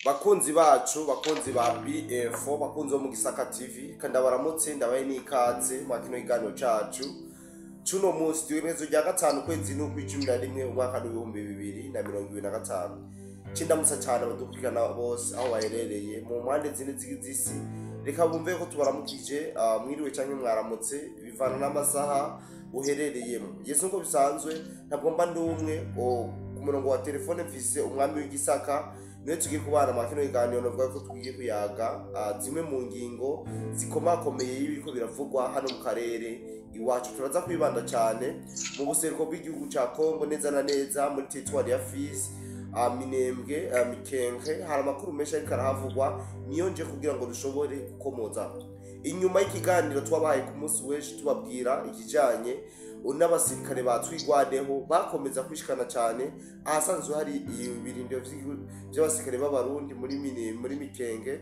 Bakunzi bacu, bakunzi ba BF, bakunzi bo mu Gisaka TV, kandi baramutse ndabaye n'ikaze mu kino kiganiro cacu. Cuno munsi twimezo rya gatanu kwezi n'ukwi 11 umwaka wa 2025. Cindamusa cyane abadukurikirana bose aho baherereye mu mpande zine z'isi. Reka bumve ko tubaramukije mwiriwe cyangwa mwaramutse bivana n'amasaha uherereyemo. Yesu ngo bisanzwe ntabwo mba ndumwe ku murongo wa telefone mfise umwami w'Igisaka. Niwe tugiye kubana makino iganiro navuga ko tugiye kuyaga zimwe mu ngingo zikomakomeye y'ibiko biravugwa hano mu karere iwacu. Turaza kwibanda cyane mu buseruko bw'igihugu ca Kongo neza na neza muri territoire ya Fizi, Minembwe, Mikenge. Hari amakuru menshi ariko arahavugwa niyo nje kugira ngo dushobore gukomoza. Inyuma y'ikiganiro twabahaye ku munsi w'ejo tubabwira ikijanye n'abasirikare batwigwaneho bakomeza kwishikana cyane ahasanzwe hari ibirindiro by'abasirikare b'abarundi muri Mikenge.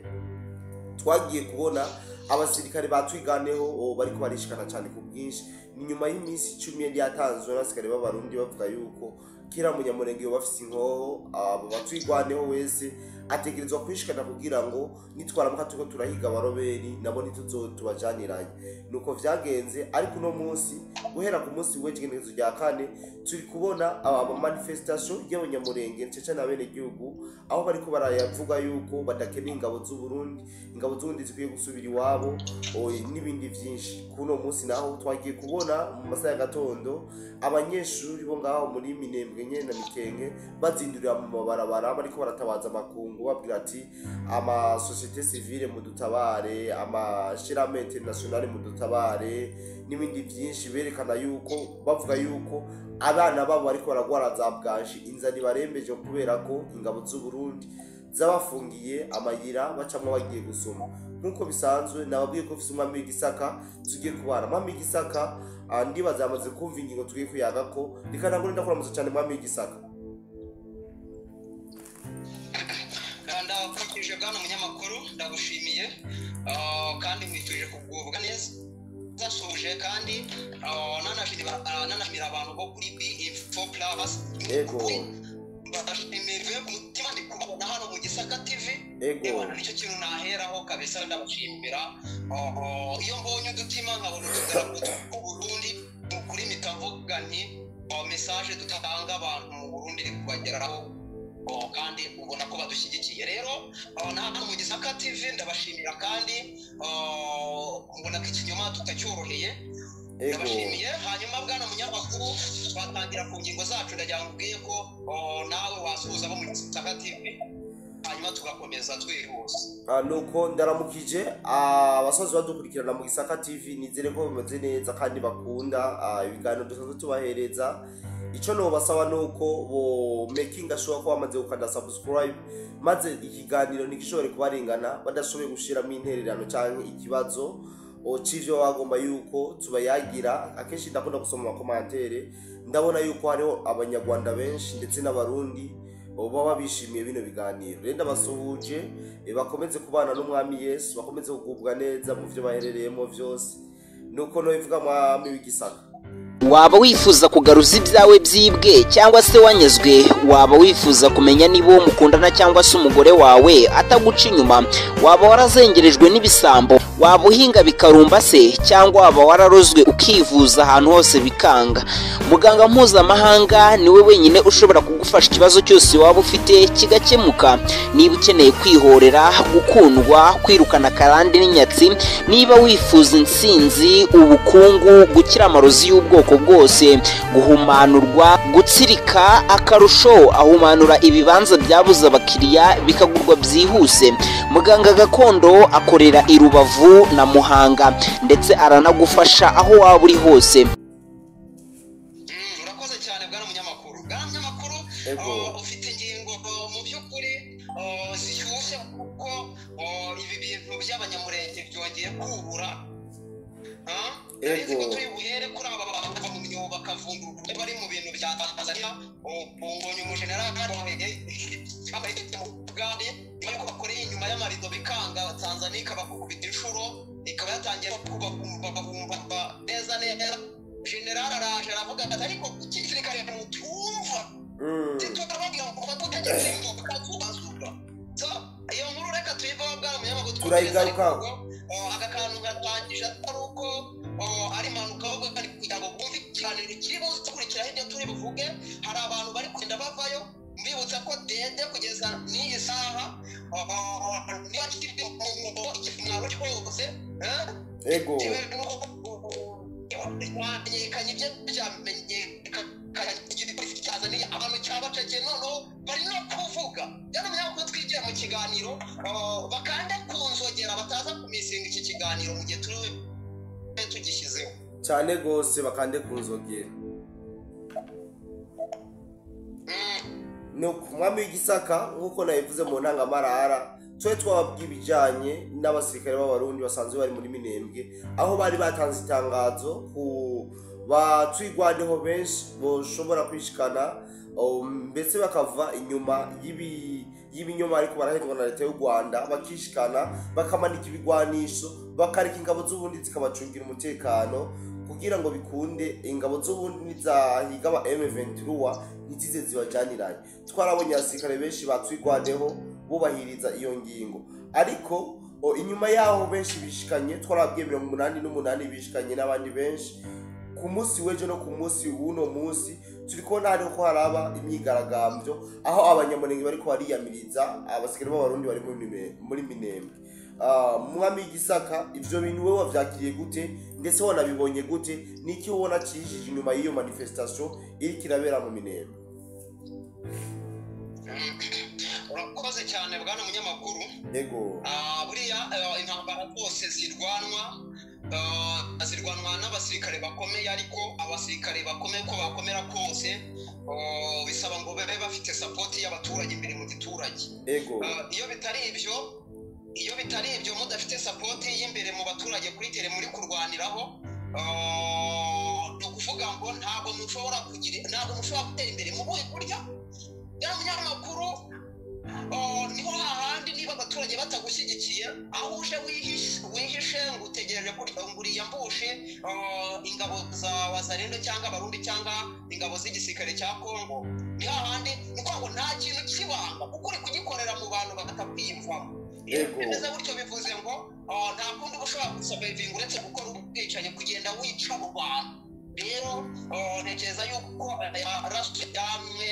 Twagiye kubona abasirikare batwiganeho bariko barishikana cyane ku bwinshi. Ni nyuma y'iminsi 10 yari yatanzwe n'abasirikare b'abarundi bavuga yuko kira munyamurenge bafise inkoho abo batwigwaneho wese ategerezwa kwishikana kugira ngo nitwaramuka tuko turahiga abaroberi nabo ntituzotubajaniranye. Nuko vyagenze, ariko no munsi guhera ku munsi w'egenekerezo rya kane turi kubona aba manifestation y'abanyamurenge cece na bene gihugu aho bariko barayavuga yuko badakeneye ingabo z'u Burundi, ingabo z'ubundi zikwiye gusubira iwabo n'ibindi vyinshi. Kuno munsi naho twagiye kubona mu masaha ya gatondo abanyeshuri bo ngaho muri Minembwe nyene na Mikenge bazindurira mu mabarabara bariko baratabaza makungu babwira ati ama societe civile mu dutabare, ama shirame international mu dutabare n'ibindi byinshi. Berekana yuko bavuga yuko abana babo bariko baragwara za bwashi, inzani barembeje kubera ko ingabo z'u Burundi zabafungiye amayira bacamwe bagiye gusoma. Nkuko bisanzwe nababwiye ko ufise umwami w'Igisaka tugiye kubara. Umwami w'Igisaka ndibaza yamaze kumva ingingo tugiye kuyaga ko rikanagura ndakuramutse cyane umwami w'Igisaka. Ndakurikije bwana munyamakuru, ndagushimiye kandi mwifurije kugubwa neza. Zasuje kandi nanashimira abantu bo kuri BF Plus. Ego batashimiye ku mutima ndi kubona hano mu Gisaka TV. Ego nicyo kintu naheraho kabisa, ndabashimira. Iyo mbonye udutima nkabona utudarapo tw'u Burundi kuri mitavuga nti message dutanga abantu mu Burundi kubageraho kandi ubona ko badushyigikiye. Rero hano mu Gisaka TV ndabashimira kandi mbona ko ikinyoma tutacyoroheye. Ndabashimiye. Hanyuma bwana munyamakuru, twatangira ku ngingo zacu. ndagira ngo ubwiye ko nawe wasuhuza abo mu Gisaka TV hanyuma tugakomeza twihuse. Nuko ndaramukije abasozi badukurikirana mu Gisaka TV, nizere ko bameze neza kandi bakunda ibiganiro dusanzwe tubahereza. Ico no basaba nuko bo making sure ko bamaze gukanda subscribe, maze ikiganiro nikishobore kubarengana badashoboye gushiramo intererano cyangwa ikibazo ocivyo bagomba yuko tubayagira. Akenshi ndakunda gusoma mu commentaire, ndabona yuko hariho abanyarwanda benshi ndetse n'abarundi baba bishimiye bino biganiro. Renda basuhuje bakomeze kubana n'umwami Yesu, bakomeze kugubwa neza mu byo baherereyemo vyose. Nuko no ivuga mwami w'Igisaka. Waba wifuza kugaruza ibyawe byibwe cyangwa se wanyezwe? Waba wifuza kumenya niba uwo mukundana cyangwa se umugore wawe ataguca inyuma? Waba warazengerejwe n'ibisambo? Waba uhinga bikarumba se? Cyangwa waba wararozwe ukivuza ahantu hose bikanga? Muganga mpuzamahanga niwe wenyine ushobora kugufasha ikibazo cyose waba ufite kigakemuka. Niba ukeneye kwihorera, gukundwa, kwirukana karande n'inyatsi, niba wifuza intsinzi, ubukungu, gukira amarozi y'ubwoko bwose, guhumanurwa, gutsirika, akarusho ahumanura ibibanza byabuze abakiriya bikagurwa byihuse. Muganga gakondo akorera i Rubavu na Muhanga ndetse aranagufasha aho waba uri hose. Urakoze cyane bwana munyamakuru. Bwana munyamakuru, ufite ingingo mu by'ukuri zishyushye kuko ibi bintu by'abanyamurenge byongeye kubura. Ego turi buhere kuri aba bantu mu myobo bakavundura bari mu bintu bya Tanzania. Ubonye umujenerali abaye mu Bugande ariko bakoreye inyuma y'amarido bikanga Tanzania ikabakubita inshuro ikaba yatangiye kubumva neza neza. General araje aravuga ati ariko igisirikare mutumva titubabwira ngo bategetse ngo bakazubazura. So turayigarukaho. aka kantu gatangije atari uko ari impanuka ahubwo kari kugira ngo bumve ikiganiro kiri buze gukurikiraho ibyo turi buvuge. Hari abantu bari kugenda bavayo, mbibutsa ko dede kugeza n'iyi saha niba kiri mu ikimwaro cyose ego wamenyekanye ibyo byamenyekanye cyazaniye abantu cyabacake noneho bari no kuvuga yaramenya ko twigiye mu kiganiro bakande kunzogera bataza kumisinga iki kiganiro mu gihe turi tugishyizeho cyane gose bakande kunzogera. No kumwami w'igisaka nkuko nayivuze mu ntangamarara twe twababwiye ibijyanye n'abasirikare b'abarundi basanzwe bari muri Minembwe, aho bari batanze itangazo ku batwigwandeho benshi boshobora kwishikana mbese bakava inyuma y'ibinyoma ariko barahezwa na leta y'u Rwanda, bakishikana bakamanika ibigwanisho bakarika ingabo z'ubundi zikabacungira umutekano kugira ngo bikunde ingabo z'ubundi nizahiga aba M23 ntizize zibajyaniranye. Twarabonye abasirikare benshi batwigwandeho bubahiriza iyo ngingo, ariko inyuma yaho benshi bishikanye, twarabwiye 88 bishikanye n'abandi benshi ku munsi w'ejo no ku munsi w'uno munsi turi kubona hariho ko haraba imyigaragambyo aho abanyamurenge bari ko bariyamiriza abasirikare b'abarundi bari muri Minembwe. Mwami w'igisaka ivyo bintu wewe wavyakiriye gute ndetse wanabibonye gute, niki ubona cishije inyuma y'iyo manifestation iri kirabera mu Minembwe? urakoze cyane bwana munyamakuru. Yego buriya intambara zose zirwanwa n'abasirikare bakomeye, ariko abasirikare bakomeye ko bakomera kose bisaba ngo babe bafite support y'abaturage imbere mu giturage. Yego iyo bitari ibyo mudafite support y'imbere mu baturage kuri tere muri kurwaniraho, no kuvuga ngo ntabwo mushobora gutera imbere mu buhe buryo. Ya munyamakuru niho hahandi niba abaturage batagushyigikiye, aho uje wihishe ngo utegereje nguriya mbushe ingabo za Wazalendo cyangwa Abarundi cyangwa ingabo z'igisirikare cya Kongo, ni hahandi ni kwa ngo nta kintu kibanga kuko uri kugikorera mu bantu batakwiyumvamo. Bimeze gutyo bivuze ngo nta kundi ushobora gusurvivinga uretse gukora ubwicanyi, kugenda wica mu bantu. Rero ntekereza yuko rasu yamwe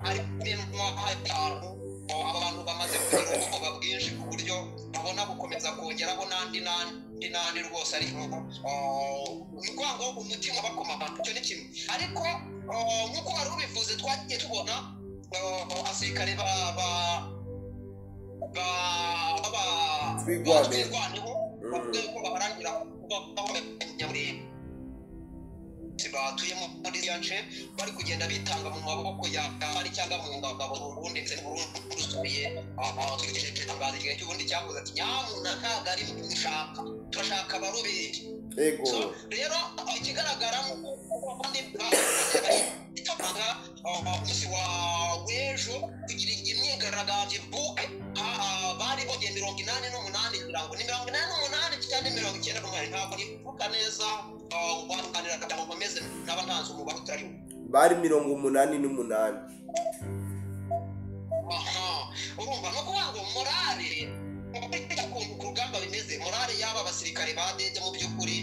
ari ibintu abantu bamaze kugira ubwoba bwinshi ku buryo babona gukomeza kongeraho n'andi rwose, ariko ni ukuvuga ngo umutima bakomama icyo ni kimwe. Ariko nk'uko wari ubivuze twagiye tubona abasirikare twirwaneho bavuga ko baharangira kuba muri batuye muri yace bari kugenda bitanga mu maboko ya ari cyangwa mu ngabo Burundi ndetse n'Uburundi rusubiye twigejeje itangazo igihe cy'ubundi cyavuze ati nyamuna ntabwo ari mu gushaka turashaka abaroberi. Rero ikigaragara mu kundi itanga umunsi wa w'ejo kugira imyigaragambyo buke bari bogeye 88 kugira ngo ni 88 cyangwa 98 ntabwo nivuga neza warukanira gatamo bameze n'abantanze umubare utari bari 88. urumva no kuvuga ngo morale ku rugamba bimeze, morale y'aba basirikare badede mu by'ukuri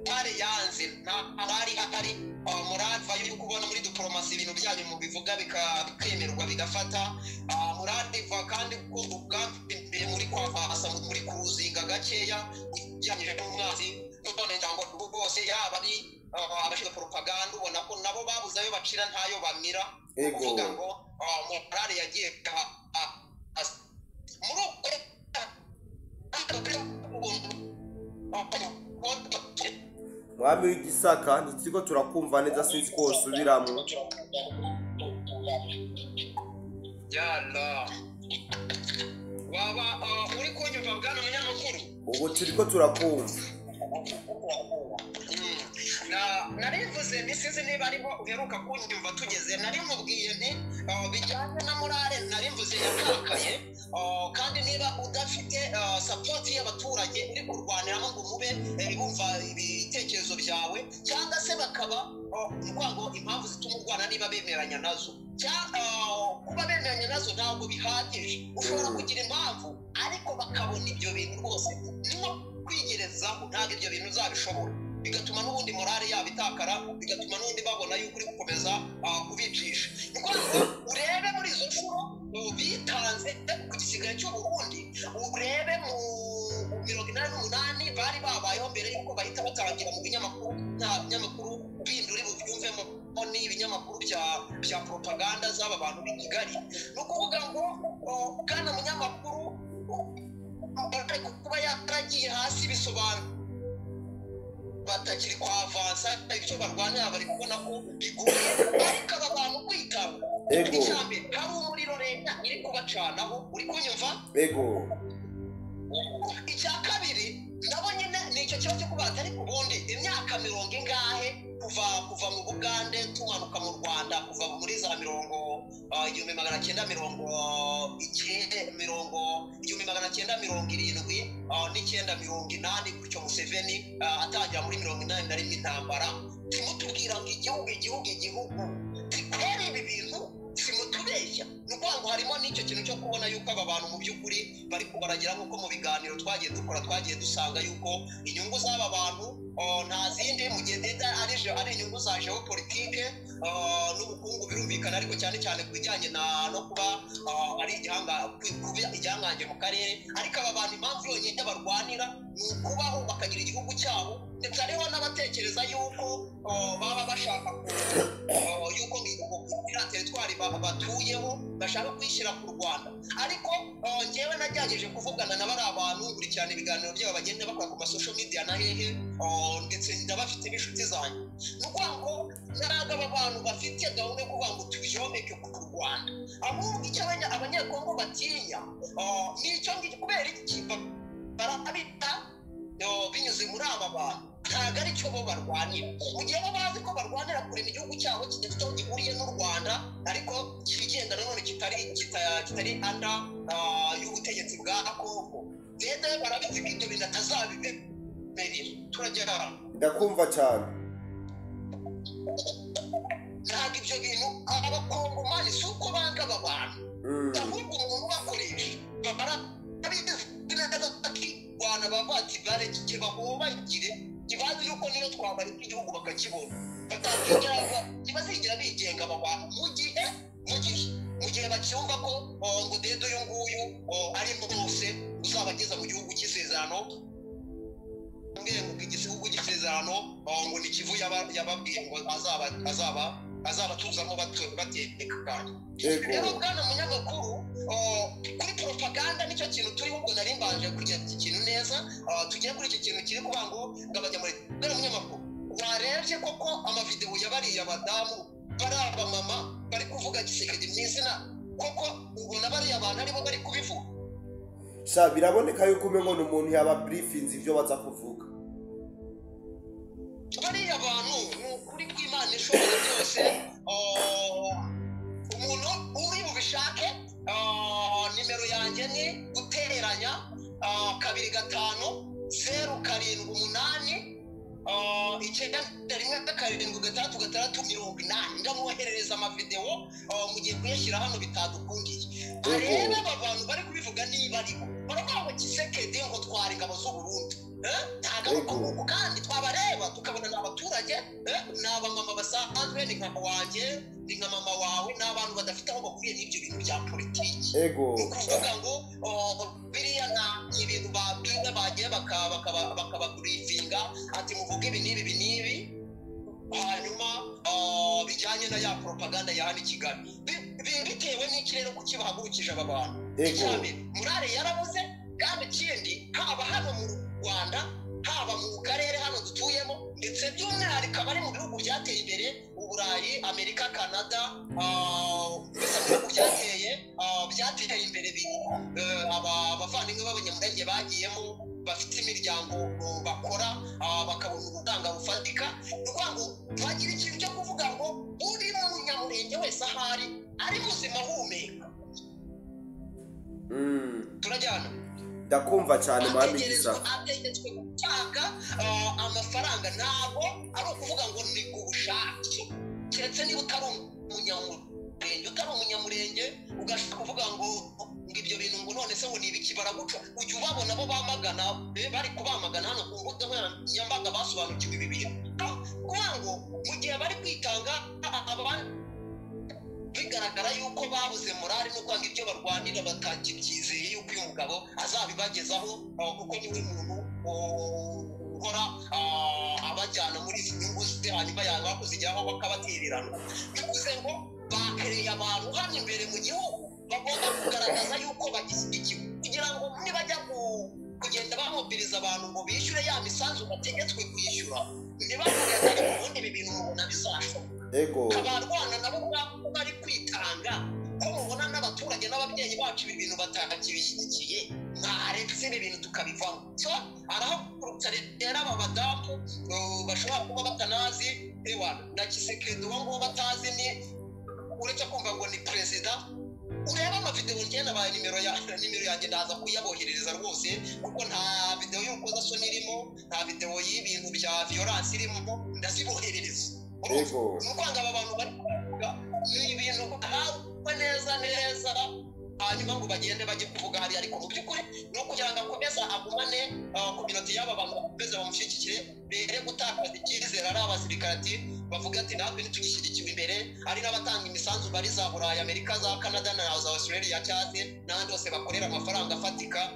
pare yanze abari hatari morale vayo kubona muri diplomasi ibintu byanyu mu bivuga bikemerwa bigafata morale va kandi ko ubwambi muri kwafasa muri kuruzinga gakeya ujyanyije n'umwazi none ndango rwose yaba ari abashaka propaganda ubona ko nabo babuze ayo bacira ntayo bamira, kuvuga ngo morale yagiye muri mwami w'igisaka ntitiko turakumva neza, sinzi ko usubiramo. Yalla waba uri kunyumva bwana munyamakuru? Ubu turiko turakumva. Na narivuze nisize niba arimo uheruka kunyumva tugeze nari mubwiye nti bijyanye na morale narimvuze yakakaye kandi niba udafite support y'abaturage uri kurwaniramo ngo mube bumva ibitekerezo byawe cyangwa se bakaba ngo impamvu zituma urwana niba bemeranya nazo kuba bemeranya nazo ntabwo bihagije ushobora kugira impamvu ariko bakabona ibyo bintu rwose niho kwigerezaho ntabwo ibyo bintu uzabishobora bigatuma n'ubundi morale yabo itakara bigatuma n'ubundi babona yuko uri gukomeza kubicisha ni ukuvuga ngo urebe muri izo nshuro bitanze ku gisigaye cy'uburundi urebe mu 88 bari babayeho mbere yuko bahita batangira mu binyamakuru nta binyamakuru bindi uri bubyumvemo ni ibinyamakuru bya propaganda z'aba bantu b'i Kigali ni ukuvuga ngo kana munyamakuru kuba yaragiye hasi bisobanura batakiri kwa avansa icyo barwanira bari kubona ko bigoye ariko aba bantu kwitaba icyambe hari umuriro leta iri kubacanaho uri kunyumva icya kabiri nabo nyine ni icyo kibazo cyo kuba atari kubundi imyaka 40 ingahe kuva mu Bugande tumanuka mu Rwanda kuva muri za 1970 gutyo Museveni atangira muri 81 intambara timutubwira ngo igihugu tikere ibi bintu simutubeshya nuko ngo harimo n'icyo kintu cyo kubona yuko aba bantu mu by'ukuri bari kubaragira nkuko mu biganiro twagiye dusanga yuko inyungu z'aba bantu nta zindi mu gihe leta ari inyungu za geopolitike n'ubukungu birumvikana ariko cyane ku bijyanye no kuba ari igihangange mu karere ariko aba bantu impamvu yonyine barwanira ni ukubaho bakagira igihugu cyabo ndetse hariho n'abatekereza yuko baba bashaka yuko iriya teritwari batuyeho bashaka kwishyira ku Rwanda ariko njyewe nagerageje kuvugana na bari abantu nkurikirana ibiganiro byabo bagenda bakora ku masocial media na hehe ndetse ndabafite n'inshuti zanjye ni ukuvuga ngo ntabwo aba bantu bafite gahunda yo kuvuga ngo tubyomeke ku Rwanda ahubwo icyo abanyekongo batinya nicyo ngicyo kubera iki barabita binyuze muri aba bantu ntabwo ari cyo bo barwanira mu gihe bo bazi ko barwanira kurema igihugu cyabo kidafite aho gihuriye n'u Rwanda ariko kigenga nanone kitari anda y'ubutegetsi bwa Kongo leta barabizi ko ibyo bintu atazabibemerera turagera ndakumva cyane ntabwo ibyo bintu abakongomani si uko banga aba bantu ahubwo umuntu bakoresha barabizi bati bareke bahobagire kibazo yuko niyo twabarika igihugu bakakibona ntibazigera bigenga aba bantu mu gihe bacyumva ko ngo dedo uyu nguyu ari bose uzabageza mu gihugu cy'isezerano igihugu cy'isezerano ngo ni Kivu yababwiye ngo azabatuzamo bateka kandi rero bwana munyamakuru kuri propaganda nicyo kintu turiho ubwo nari mbanje kugira iki kintu neza tugiye kuri iki kintu kiri kuvuga ngo ngabajya muri bwana munyamakuru warebye koko amavideo yabariye abadamu bari abamama bari kuvuga Tshisekedi mu izina koko ubona bariya abantu aribo bari kubivuga sha biraboneka yuko umengo n'umuntu yaba briefinze ibyo baza kuvuga bariya abantu kuri kw'Imana ishobora byose umuntu uri bubishake nimero yanjye ni gutereranya 255 ndamwoherereza amavideo mugiye kuyashyira hano bitadukundiye arebe aba bantu bari kubivuga niba aribo baravuga ngo Tshisekedi ngo twari ingabo z'u Burundi ntabwo kandi twabareba tukabona n'abaturage n'abamama basanzwe ni nka wanjye ni nka mama wawe n'abantu badafite aho bahuriye n'ibyo bintu bya politiki ni ukuvuga ngo biriya ni ibintu babwira bagiye bakabagurifinga ati muvuge ibi n'ibi hanyuma bijyanye na ya propaganda ya hano i Kigali bitewe n'ikirere kuki bahagurukije aba bantu icyambere murare yarabuze kandi ikindi haba hano mu Rwanda haba mu karere hano dutuyemo ndetse by'umwihariko abari mu bihugu byateye imbere Uburayi, Amerika, Canada, mbese mu bihugu byateye imbere abavandimwe b'abanyamurenge bagiyemo bafite imiryango bakora bakabona ubutanga bufatika. Ni ukuvuga ngo twagira ikintu cyo kuvuga ngo uri munyamurenge wese ahari ari muzima ahumeka. Turajyana ndakumva cyane mwamigisa ategetswe gutanga amafaranga ntabwo ari ukuvuga ngo ni ubushake keretse niba utari umunyamurenge ugashaka kuvuga ngo ibyo bintu ngo none se ngo ni ibiki baraguca ujya ubabona bo bamagana bari kubamagana hano ku mbuga nkoranyambaga basobanukiwe ibi bintu kuvuga ngo mu gihe bari kwitanga bigaragara yuko babuze morali no kwanga ibyo barwanira batakibyizeye yuko uyu mugabo azabibagezaho kuko niwe muntu uhora abajyana muri izi nyungu ze hanyuma yaba kuzijyaho bakabatererana. Bivuze ngo bakereye abantu hano imbere mu gihugu bagomba kugaragaza yuko bagishyigikiwe kugira ngo nibajya kugenda bamobiriza abantu ngo bishyure ya misanzu bategetswe kwishyura ntibavuge ati ubundi ibi bintu mubona bizashoboka. Abarwana nabo ubwabo bari kwitanga ko mubona n'abaturage n'ababyeyi bacu ibi bintu batakibishyigikiye mwaretse ibi bintu tukabivamo. So arahagurutsa rero aba badamu bashobora kuba batanazi na Kisekedi uwo nguwo batazi ni uretse kumva ngo ni perezida. Ureba amavideo ngenda nabaye nimero yanjye ndaza kuyaboherereza rwose kuko nta video y'urukozasoni irimo, nta video y'ibintu bya violence irimo, ndaziboherereza. Nukwanga aba bantu bari kuvuga ni ibintu hawe neza hanyuma ngo bagende bajye kuvuga hari ariko mu by'ukuri no kugira ngo akomeze agumane community y'aba bantu bakomeze bamushyigikire bere gutakaza icyizere ari abasirikare ati bavuga ati natwe ntitugishyigikiwe imbere ari n'abatanga imisanzu bari za Burayi, Amerika, za Canada na za Australia cyane n'andi bose bakorera amafaranga afatika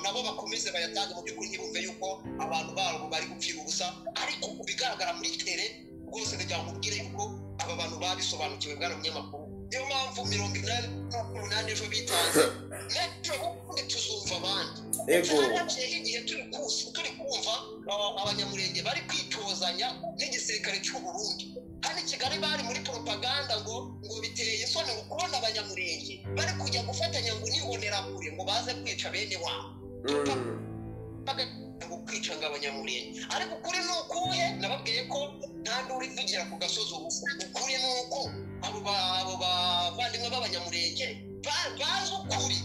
nabo bakomeze bayatange mu by'ukuri ntibumve yuko abantu babo bari gupfira ubusa ariko bigaragara muri tere rwose kugira ngo ubwire yuko aba bantu babisobanukiwe bwana munyamakuru. Niyo mpamvu 88 ejo bitanze n'ejo ubundi tuzumva abandi igihe turi kumva abanyamurenge bari kwitozanya n'igisirikare cy'u Burundi. Kandi Kigali bari muri propaganda ngo biteye isoni ngo kubona abanyamurenge bari kujya gufatanya ngo nibonera kure ngo baze kwica bene wabo ngo kwica ng'abanyamurenge. Ariko kuri nukuye nababwiye ko nta nduri vugira ku gasozi ubusa. Ukuri nuko abo bavandimwe b'abanyamurenge bazi ukuri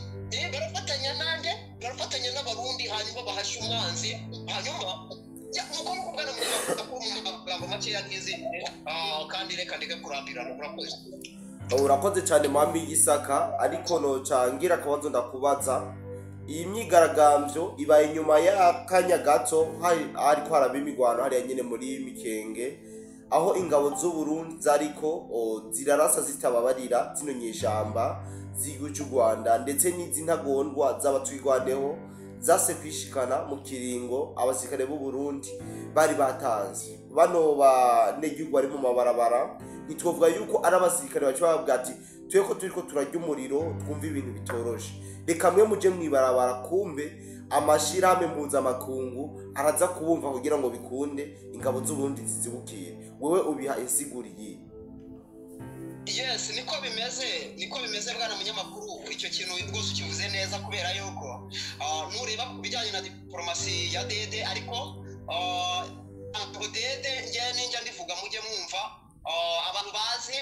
barafatanya nande barafatanya n'abarundi hanyuma bahasha umwanzi hanyuma nuko mukubwana mu magambo makeya nk'izi kandi reka ndeke kurambirana. Urakoze cyane mwami Gisaka ariko no cangira akabazo ndakubaza iyi myigaragambyo ibaye inyuma y'akanya gato ariko haraba imigwano hariya nyine muri Mikenge aho ingabo z'u Burundi zariko zirarasa zitababarira zino nyeshamba z'igihugu cy'u Rwanda ndetse n'izintagondwa z'abatwigwaneho zase kwishikana mu kiringo abasirikare b'u Burundi bari batanze. Bano banegirwa bari mu mabarabara nitwovuga yuko ari abasirikare bacu bavuga ati tweko turiko turarya umuriro twumva ibintu bitoroshe reka mwe muje mwibarabara kumbe amashirahamwe mpuzamakungu araza kubumva kugira ngo bikunde ingabo z'u Burundi zizibukire. Wewe ubiha insiguriye? Yes, niko bimeze bwana munyamakuru. Icyo kintu rwose ukivuze neza kubera yuko nureba ku bijyanye na diplomasi ya Dede ariko Dede njya ndivuga mujye mwumva abantu bazi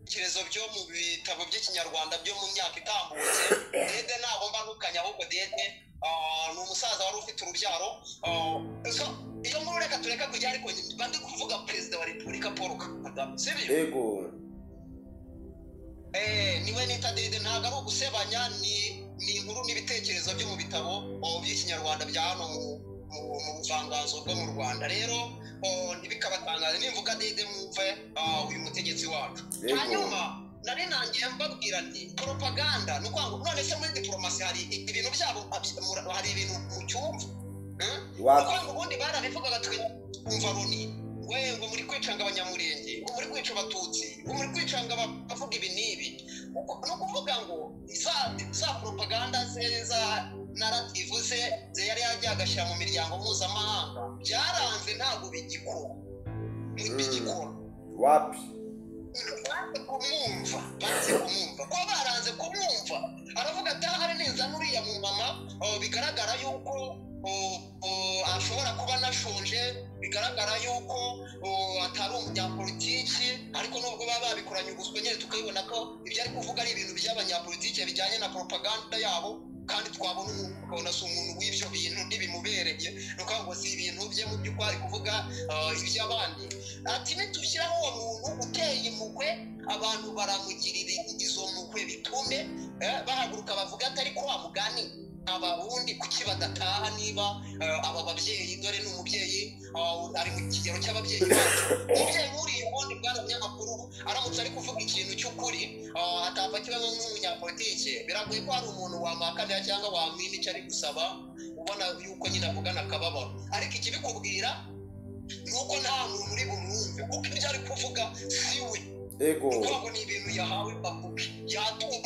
ikirezo byo mu bitabo by'ikinyarwanda byo mu myaka itambutse. Dede ntabwo mbanukanya ahubwo Dede ni umusaza wari ufite urubyaro. Iyo nkuru reka tureka kujya ariko bandi kuvuga perezida wa Repubulika Paul Kagame sibyo? Yego. Niwe nita Dede ntabwo ari ugusebanya ni inkuru n'ibitekerezo byo mu bitabo by'ikinyarwanda bya hano mu buvanganzo bwo mu Rwanda. Rero ntibikabatangaza nimvuga Dede mwumve uyu mutegetsi wacu. Hanyuma nari nangiye mbabwira nti propaganda nuko ngo none se muri diplomasi hari ibintu byabo hari ibintu mu cyumva kuko ubundi barabivugaga twumva Loni we ngo muri kwicanga abanyamurenge ngo muri kwica abatutsi ngo muri kwicanga abavuga ibi n'ibi no kuvuga ngo za propaganda ze za narrative ze yari yagiye agashyira mu miryango mpuzamahanga byaranze ntabwo bigikora wapi baranze kumwumva ko baranze kumwumva aravuga ati hari neza nuriya mu mama bigaragara yuko ashobora kuba anashonje bigaragara yuko atari umunyapolitiki ariko nubwo baba babikoranye ubuswa nyine tukabibona ko ibyo ari kuvuga ari ibintu by'abanyapolitiki bijyanye na propaganda yabo kandi twabona ukabona si umuntu w'ibyo bintu ntibimubereye ni ukuvuga ngo si ibintu bye mu by'uko ari kuvuga iby'abandi ati nitushyiraho uwo muntu uteye impuhwe abantu baramugirira izo mpuhwe bitume bahaguruka bavuga ati ariko wa mugani abarundi kuki badataha niba aba babyeyi dore n'umubyeyi ari mu kigero cy'ababyeyi bacu umubyeyi nk'uriya ubundi bwana munyamakuru aramutse ari kuvuga ikintu cy'ukuri atapfa kibazo nk'umunyapolitike biragoye ko hari umuntu wamakanira cyangwa wamwima icyo ari gusaba ubona yuko nyine avugana akababaro ariko ikibikubwira ni uko nta muntu uri bumwumve kuko ibyo ari kuvuga si we kuko ni ibintu yahawe bavuga yatumwe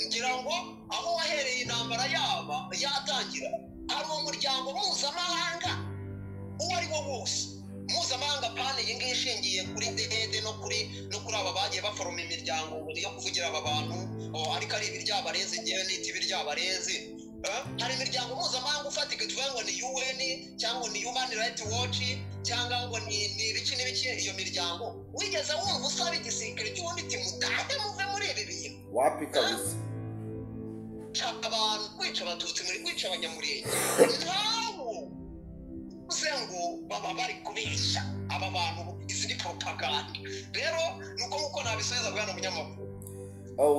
ngira ngo aho wahereye intambara yatangira hari umuryango mpuzamahanga uwo ari wo wose mpuzamahanga pane iyi ngiyi ishingiye kuri dede no kuri aba bagiye baforoma imiryango yo kuvugira aba bantu ariko ari ibiryabarezi ngewe nita ibiryabarezi hari imiryango mpuzamahanga ufatika tuvuga ngo ni UN cyangwa ni Human Rights Watch cyangwa ngo ni ibiki n'ibiki iyo miryango wigeze wumva usaba igisirikare cy'ubundi timutahe muve muri ibi bintu wapi kabisa abantu kwica abatutsi muri kwica abanyamurenge ntawo uze ngo baba bari kubesha aba bantu izi ni propaganda rero nuko muko nabisubiza bwana munyamakuru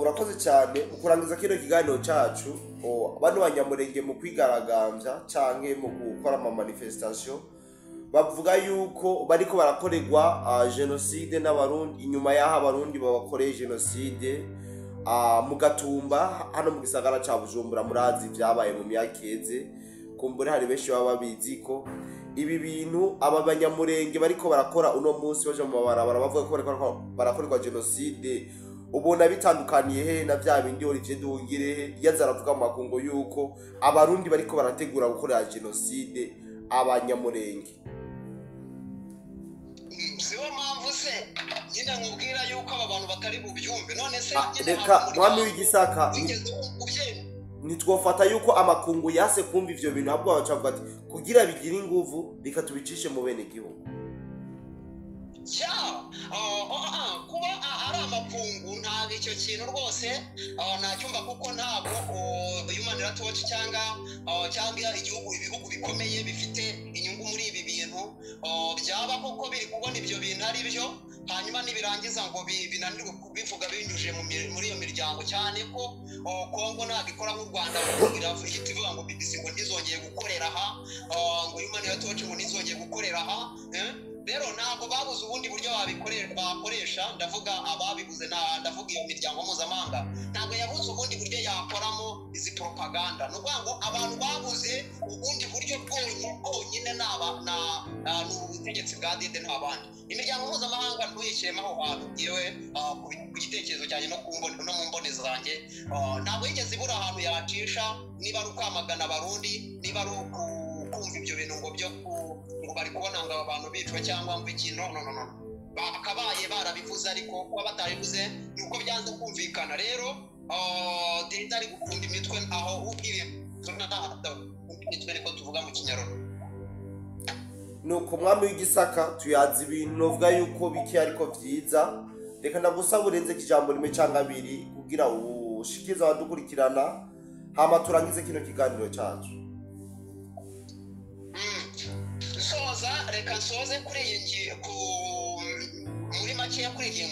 urakoze cyane ukurangiza kino kiganiro cyacu abantu banyamurenge mu kwigaragambya canke mu gukora ama manifestation bavuga yuko bariko barakorerwa genocide n'abarundi inyuma y'aho abarundi babakoreye genocide mu Gatumba hano mu gisagara ca Bujumbura murazi byabaye mu myakeze kumbure hari benshi baba babizi ko ibi bintu aba banyamurenge bariko barakora uno munsi baje mu mabarabara bavuga ko barakorerwa genocide ubona bitandukaniye he na bya bindi Olivier Nduhungirehe yazaravuga mu makungu yuko abarundi bariko barategura gukora genocide abanyamurenge siwo mpamvu se nyine nkubwira yuko aba bantu batari bubyumve none se reka mwami w'igisaka nitwofata yuko amakungu yase kumva ivyo bintu ahubwo bacavuga ati kugira bigire inguvu reka tubicishe mu bene gihugu kuba ari amakungu ntabwo icyo kintu rwose nacyumva kuko ntabwo Human Rights Watch cyangwa ibihugu bikomeye bifite inyungu muri ibi bintu byaba koko biri kubona ibyo bintu ari byo hanyuma nibirangiza ngo binanirwe kubivuga binyuje muri iyo miryango cyane ko Kongo ntabwo ikora nk'u Rwanda ihita ivuga ngo BBC ngo ntizongeye gukorera aha ngo Human Rights Watch ngo ntizongeye gukorera aha rero ntabwo babuze ubundi buryo bakoresha ndavuga ababibuze ndavuga iyo miryango mpuzamahanga ntabwo yabuze ubundi buryo yakoramo izi propaganda ni ukuvuga ngo abantu babuze ubundi buryo bwonyine ni ubutegetsi bwa dede nta bandi imiryango mpuzamahanga ntuyishyiremo aho hantu yewe ku gitekerezo cyanjye no mu mboni zanjye ntabwo yigeze ibura ahantu yacisha niba ari ukwamagana abarundi niba ari kumva ibyo bintu ngo byo ngo bari kubona ngo abantu bicwa cyangwa ngo ikintu no bakabaye barabivuze ariko kuba batabivuze nuko byanze kumvikana rero dede ari gukunda imitwe aho ubwire imitwe niko tuvuga mu kinyarwanda nuko mwami w'igisaka tuyazi ibintu novuga yuko biki ariko byiza reka ndagusaba urenze kijambo rimwe cyangwa abiri kugira ushikize abadukurikirana hama turangize kino kiganiro cyacu reka nsoze kuri iyi ngingo muri makeya kuri iyi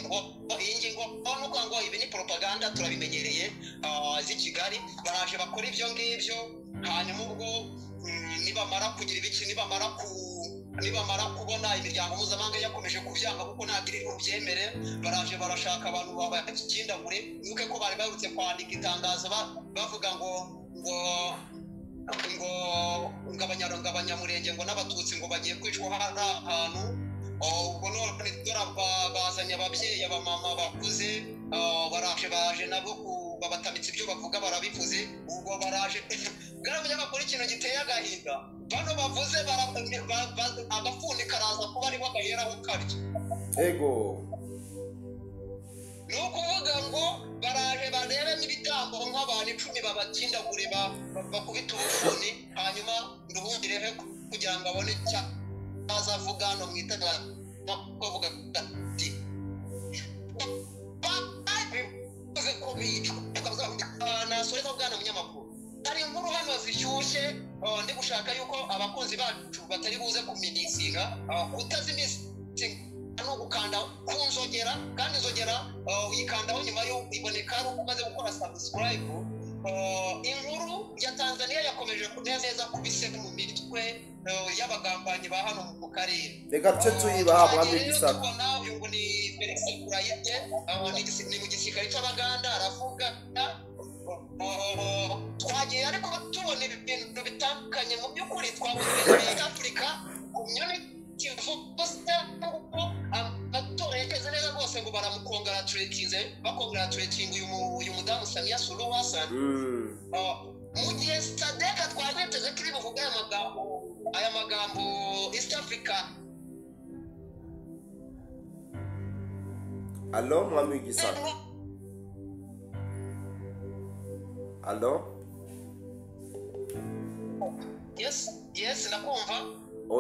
ngingo nuko ngo ibi ni propaganda turabimenyereye z'i Kigali baraje bakora ibyo ngibyo hanyuma ubwo nibamara kugira ibiki nibamara kubona imiryango mpuzamahanga yakomeje kubyanga kuko ntabwo iri bubyemere baraje barashaka abantu babakindagure nuko ko bari barutse kwandika itangazo bavuga ngo abanyamurenge ngo n'abatutsi ngo bagiye kwicwa ahantu ubwo none bazanye ababyeyi abamama bakuze baje nabo babatamitse ibyo bavuga barabivuze ubwo baraje bwa munyamakuru ikintu giteye agahinda bano bavuze agafundi karaza kuba ari bagaheraho karyo ego ni ukuvuga ngo baraje barebe n'ibitambo nk'abantu 10 babatindagure bakubita ubufuni hanyuma nduhungirehe kugira ngo abone icyo azavuga no mwitaga bavuga ati nasoreza bwana munyamakuru hari inkuru hano zishyushye ndi gushaka yuko abakunzi bacu batari buze kuminisiga utazimisi no gukanda kunzogera kandi nzogera uyikandaho nyuma yo iboneka ari umaze gukora subscribe inkuru ya Tanzania yakomeje kunezeza kubise mu mitwe y'abagambanyi ba hano mu karere reka tse tuyibaha mwami gisaka nawe ngo ni Felix Kurayite ni mu gisirikare cy'Abaganda aravuga twagiye ariko tubona ibintu bitandukanye mu by'ukuri twabonye Africa community atorekeze neza rwose ngo baramukongratulatinze bakongratulating uyu mudamu Samia Suluhu Hassan mu gihe Sadeka twagiteze kiri buvuga aya magambo East Africa. Allo mwami gisaka allo yes nakumva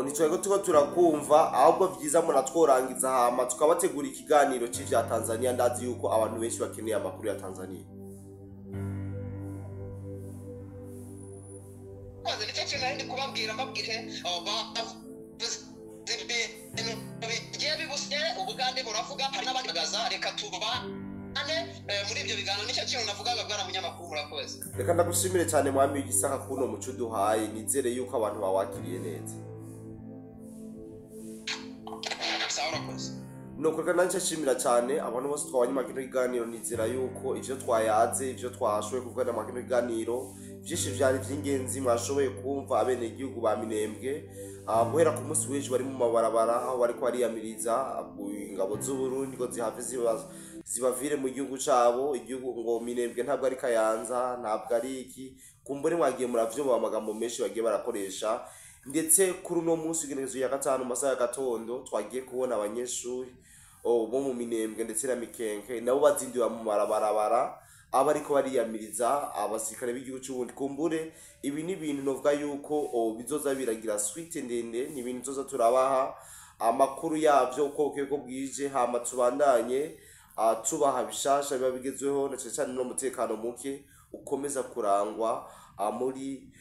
nitwego tuko turakumva ahubwo byiza munatworangiza hama tukabategura ikiganiro cy'ivya Tanzania ndazi yuko abantu benshi bakeneye amakuru ya Tanzania kwaze nicyo kintu ndi kubabwira mbabwire ubugande buravuga hari n'abandi bagaza reka tubane muri ibyo biganiro nicyo kintu navugaga bwana munyamakuru murakoze reka ndagushimire cyane mwami gisaka kuno muco duhaye nizere yuko abantu bawakiriye neza nuko reka nanjye nshimira cyane abantu bose twabanye makino iganiro nizera yuko ivyo twayaze ivyo twashoboye kuvugana makino iganiro byinshi byari by'ingenzi mwashoboye kumva abene igihugu ba Minembwe guhera ku munsi w'ejo bari mu mabarabara aho bari kwariamiriza ingabo z'u Burundi ngo zihave zibavire mu gihugu cabo igihugu ngo Minembwe ntabwo ari Kayanza ntabwo ari iki kumbure mwagiye muravyumva amagambo menshi bagiye barakoresha ndetse kuri uno munsi w'igenekerezo ya 5 masaha ya gatondo twagiye kubona abanyeshuri bo mu Minembwe ndetse na Mikenke nabo bazindiwe mu mabarabara abariko bariyamiriza abasirikare b'igihugu cy'ubundi kumbure ibi ni ibintu novuga yuko bizoza biragira suite ndende ni ibintu tuzoza turabaha amakuru yavyo uko bwije hama tubandanye tubaha bishasha biba bigezweho na cyane no mutekano muke ukomeza kurangwa muri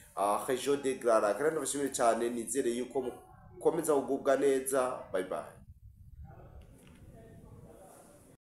Région de Grara kandi nabashimire cyane nizere yuko mukomeza kugubwa neza bye bye.